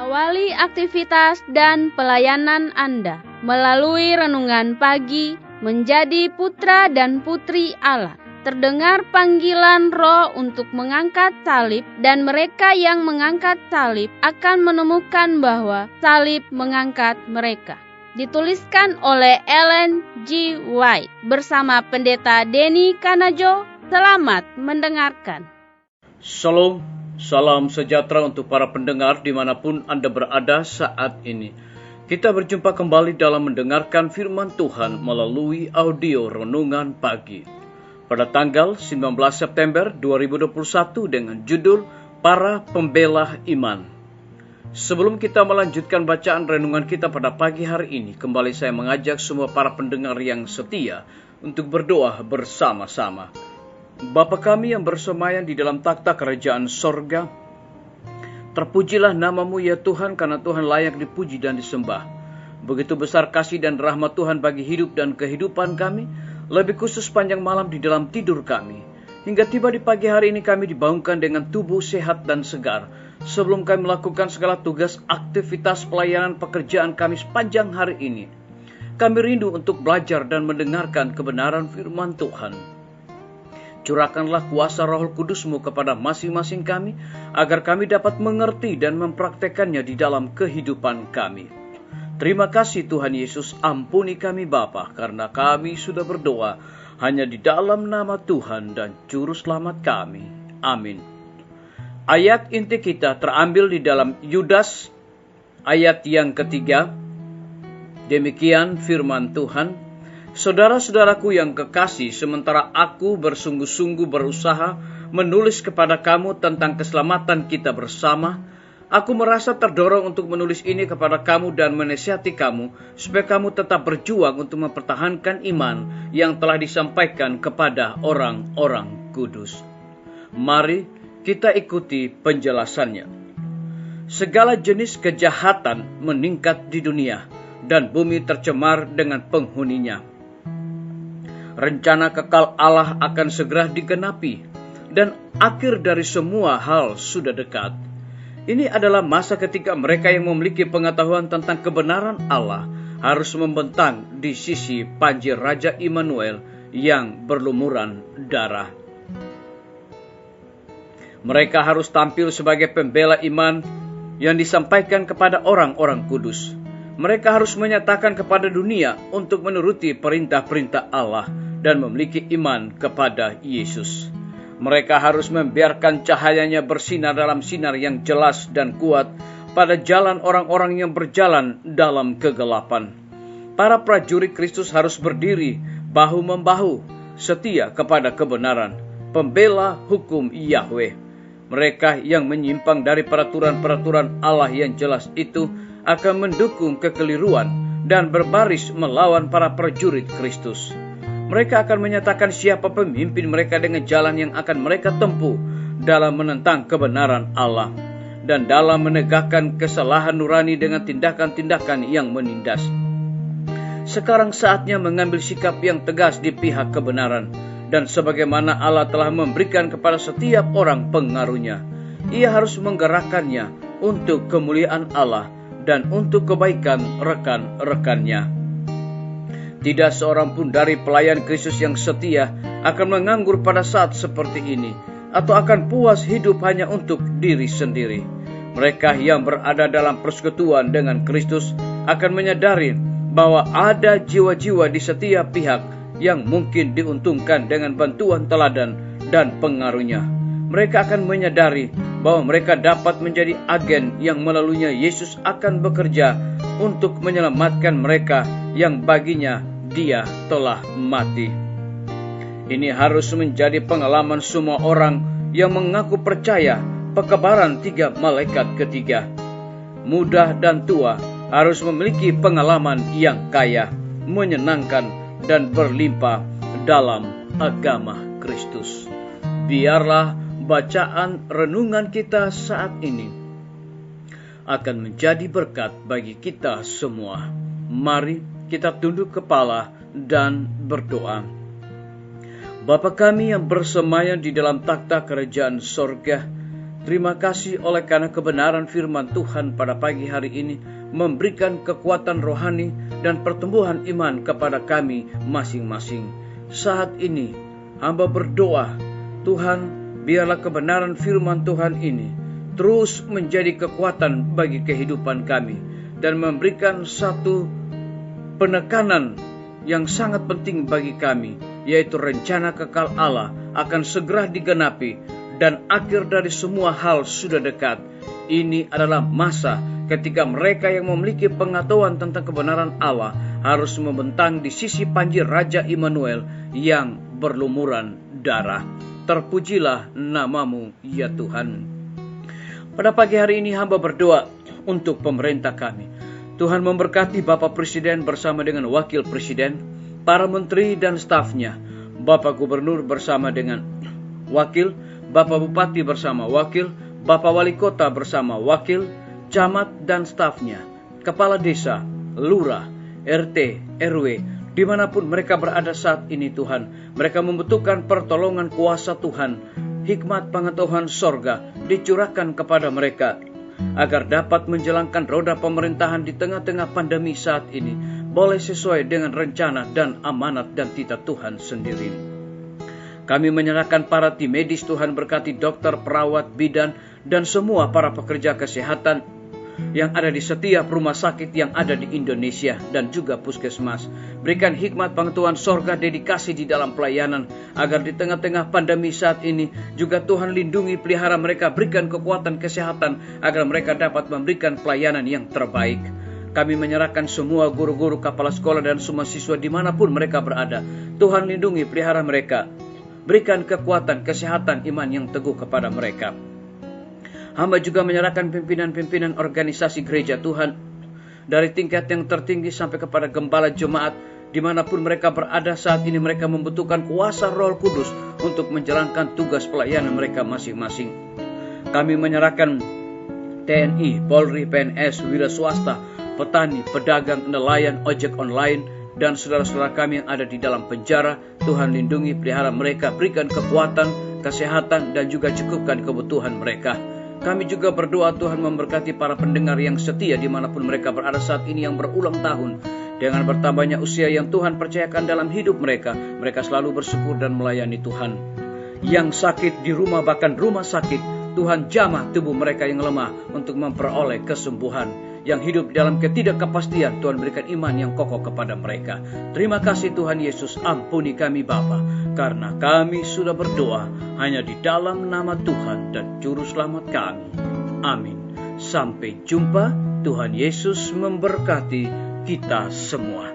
Awali aktivitas dan pelayanan Anda melalui renungan pagi menjadi putra dan putri Allah. Terdengar panggilan Roh untuk mengangkat salib, dan mereka yang mengangkat salib akan menemukan bahwa salib mengangkat mereka. Dituliskan oleh Ellen G. White bersama Pendeta Denny Kanajo. Selamat mendengarkan. Shalom, salam sejahtera untuk para pendengar dimanapun Anda berada saat ini. Kita berjumpa kembali dalam mendengarkan firman Tuhan melalui audio renungan pagi. Pada tanggal 19 September 2021 dengan judul Para Pembela Iman. Sebelum kita melanjutkan bacaan renungan kita pada pagi hari ini, kembali saya mengajak semua para pendengar yang setia untuk berdoa bersama-sama. Bapa kami yang bersemayam di dalam takhta kerajaan sorga, terpujilah namamu ya Tuhan, karena Tuhan layak dipuji dan disembah. Begitu besar kasih dan rahmat Tuhan bagi hidup dan kehidupan kami, lebih khusus panjang malam di dalam tidur kami. Hingga tiba di pagi hari ini kami dibangunkan dengan tubuh sehat dan segar. Sebelum kami melakukan segala tugas, aktivitas, pelayanan, pekerjaan kami sepanjang hari ini, kami rindu untuk belajar dan mendengarkan kebenaran firman Tuhan. Curahkanlah kuasa Roh Kudus-Mu kepada masing-masing kami, agar kami dapat mengerti dan mempraktekannya di dalam kehidupan kami. Terima kasih Tuhan Yesus, ampuni kami Bapa, karena kami sudah berdoa hanya di dalam nama Tuhan dan Juru Selamat kami. Amin. Ayat inti kita terambil di dalam Yudas ayat yang ketiga. Demikian firman Tuhan. Saudara-saudaraku yang kekasih, sementara aku bersungguh-sungguh berusaha menulis kepada kamu tentang keselamatan kita bersama, aku merasa terdorong untuk menulis ini kepada kamu dan menasihati kamu, supaya kamu tetap berjuang untuk mempertahankan iman yang telah disampaikan kepada orang-orang kudus. Mari kita ikuti penjelasannya. Segala jenis kejahatan meningkat di dunia, dan bumi tercemar dengan penghuninya. Rencana kekal Allah akan segera digenapi, dan akhir dari semua hal sudah dekat. Ini adalah masa ketika mereka yang memiliki pengetahuan tentang kebenaran Allah harus membentang di sisi panji Raja Immanuel yang berlumuran darah. Mereka harus tampil sebagai pembela iman yang disampaikan kepada orang-orang kudus. Mereka harus menyatakan kepada dunia untuk menuruti perintah-perintah Allah dan memiliki iman kepada Yesus. Mereka harus membiarkan cahayanya bersinar dalam sinar yang jelas dan kuat pada jalan orang-orang yang berjalan dalam kegelapan. Para prajurit Kristus harus berdiri bahu-membahu, setia kepada kebenaran, pembela hukum Yahweh. Mereka yang menyimpang dari peraturan-peraturan Allah yang jelas itu akan mendukung kekeliruan dan berbaris melawan para prajurit Kristus. Mereka akan menyatakan siapa pemimpin mereka dengan jalan yang akan mereka tempuh dalam menentang kebenaran Allah dan dalam menegakkan kesalahan nurani dengan tindakan-tindakan yang menindas. Sekarang saatnya mengambil sikap yang tegas di pihak kebenaran, dan sebagaimana Allah telah memberikan kepada setiap orang pengaruhnya, Ia harus menggerakkannya untuk kemuliaan Allah dan untuk kebaikan rekan-rekannya. Tidak seorang pun dari pelayan Kristus yang setia akan menganggur pada saat seperti ini, atau akan puas hidup hanya untuk diri sendiri. Mereka yang berada dalam persekutuan dengan Kristus akan menyadari bahwa ada jiwa-jiwa di setiap pihak yang mungkin diuntungkan dengan bantuan teladan dan pengaruhnya. Mereka akan menyadari bahwa mereka dapat menjadi agen yang melaluinya Yesus akan bekerja untuk menyelamatkan mereka yang baginya Dia telah mati. Ini harus menjadi pengalaman semua orang yang mengaku percaya pekebaran 3 malaikat ketiga. Muda dan tua harus memiliki pengalaman yang kaya, menyenangkan, dan berlimpah dalam agama Kristus. Biarlah bacaan renungan kita saat ini akan menjadi berkat bagi kita semua. Mari kita tunduk kepala dan berdoa. Bapa kami yang bersemayam di dalam takhta kerajaan sorga, Terima kasih oleh karena kebenaran firman Tuhan pada pagi hari ini memberikan kekuatan rohani dan pertumbuhan iman kepada kami masing-masing. Saat ini hamba berdoa, Tuhan, biarlah kebenaran firman Tuhan ini terus menjadi kekuatan bagi kehidupan kami dan memberikan satu penekanan yang sangat penting bagi kami, yaitu rencana kekal Allah akan segera digenapi dan akhir dari semua hal sudah dekat. Ini adalah masa ketika mereka yang memiliki pengetahuan tentang kebenaran Allah harus membentang di sisi panji Raja Immanuel yang berlumuran darah. Terpujilah namamu ya Tuhan. Pada pagi hari ini hamba berdoa untuk pemerintah kami. Tuhan memberkati Bapak Presiden bersama dengan Wakil Presiden, para menteri dan stafnya, Bapak Gubernur bersama dengan wakil, Bapak Bupati bersama wakil, Bapak Wali Kota bersama wakil, camat dan stafnya, kepala desa, lurah, RT, RW, dimanapun mereka berada saat ini Tuhan. Mereka membutuhkan pertolongan kuasa Tuhan, hikmat pengetahuan sorga dicurahkan kepada mereka, agar dapat menjalankan roda pemerintahan di tengah-tengah pandemi saat ini, boleh sesuai dengan rencana dan amanat dan titah Tuhan sendiri. Kami menyerahkan para tim medis, Tuhan berkati dokter, perawat, bidan, dan semua para pekerja kesehatan yang ada di setiap rumah sakit yang ada di Indonesia dan juga puskesmas. Berikan hikmat pengetahuan sorga dedikasi di dalam pelayanan, agar di tengah-tengah pandemi saat ini juga Tuhan lindungi, pelihara mereka, berikan kekuatan kesehatan agar mereka dapat memberikan pelayanan yang terbaik. Kami menyerahkan semua guru-guru, kepala sekolah dan semua siswa dimanapun mereka berada. Tuhan lindungi, pelihara mereka, berikan kekuatan kesehatan iman yang teguh kepada mereka. Hamba juga menyerahkan pimpinan-pimpinan organisasi gereja Tuhan, dari tingkat yang tertinggi sampai kepada gembala jemaat, dimanapun mereka berada saat ini. Mereka membutuhkan kuasa Roh Kudus untuk menjalankan tugas pelayanan mereka masing-masing. Kami menyerahkan TNI, Polri, PNS, wira swasta, petani, pedagang, nelayan, ojek online, dan saudara-saudara kami yang ada di dalam penjara. Tuhan lindungi, pelihara mereka, berikan kekuatan, kesehatan, dan juga cukupkan kebutuhan mereka. Kami juga berdoa Tuhan memberkati para pendengar yang setia dimanapun mereka berada saat ini yang berulang tahun. Dengan bertambahnya usia yang Tuhan percayakan dalam hidup mereka, mereka selalu bersyukur dan melayani Tuhan. Yang sakit di rumah, bahkan rumah sakit, Tuhan jamah tubuh mereka yang lemah untuk memperoleh kesembuhan. Yang hidup dalam ketidakkepastian, Tuhan berikan iman yang kokoh kepada mereka. Terima kasih Tuhan Yesus, ampuni kami Bapa, karena kami sudah berdoa hanya di dalam nama Tuhan dan Juru Selamat kami. Amin. Sampai jumpa. Tuhan Yesus memberkati kita semua.